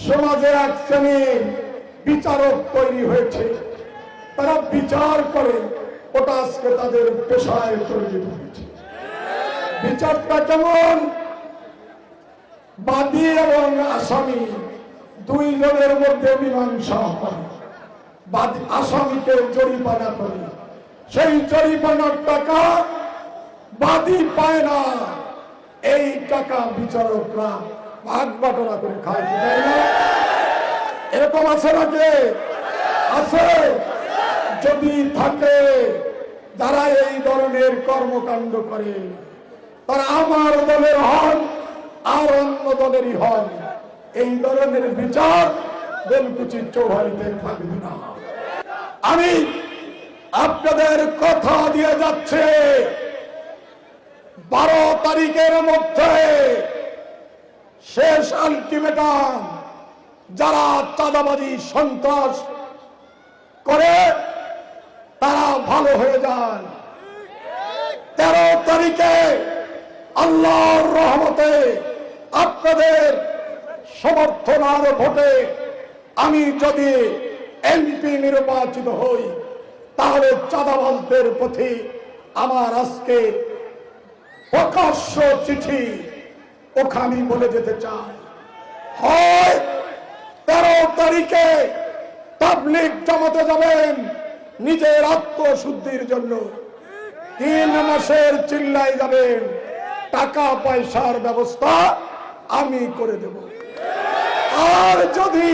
সমাজের এক শ্রেণীর বিচারক তৈরি হয়েছে, তারা বিচার করে, ওটা আজকে তাদের পেশায় পরিণত হয়েছে। বিচারটা কেমন? বাদী এবং আসামি দুইজনের মধ্যে মীমাংসা হয়, আসামিকে জরিমানা করে, সেই জরিমানার টাকা বাদী পায় না, এই টাকা বিচারকরা ভাগ বাটোয়ারা করে খায়, তাই না? এরকম আছে নাকি? আছে। যদি থাকে যারা এই ধরনের কর্মকাণ্ড করে, তারা আমার দলের হন আর অন্য দলেরই হন, এই ধরনের বিচার বেলকুচির চৌহারিতে থাকবে না। আমি আপনাদের কথা দিয়ে যাচ্ছে, 12 তারিখের মধ্যে শেষ আলটিমেটাম। যারা চাঁদাবাজি সন্ত্রাস করে তারা ভালো হয়ে যান। 13 তারিখে আল্লাহর রহমতে আপনাদের সমর্থন আর ভোটে আমি যদি এমপি নির্বাচিত হই, তাহলে চাঁদাবাজদের প্রতি আমার আজকে প্রকাশ্য চিঠি ওখানে বলে যেতে চাই। হয় 13 তারিখে তাবলীগ জামাতে যাবেন নিজের আত্মশুদ্ধির জন্য, 3 মাসের চিল্লায় যাবেন, টাকা পয়সার ব্যবস্থা আমি করে দেব। আর যদি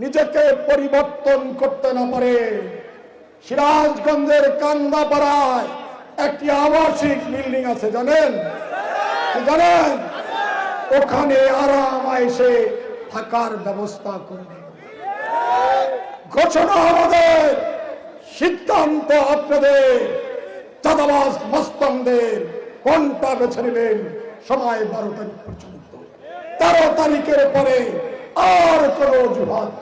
নিজেকে পরিবর্তন করতে না পারে, সিরাজগঞ্জের কান্দাপাড়ায় একটি আবাসিক বিল্ডিং আছে, জানেন? জানেন? ওখানে আরাম এসে থাকার ব্যবস্থা করে দেব। ঘোষণা আমাদের, সিদ্ধান্ত আপনাদের। চাঁদাবাজ মস্তানদের কোনটা বেছে নেবেন? সময় 12 তারিখ পর্যন্ত। 13 তারিখের পরে আর কোনো অজুহাত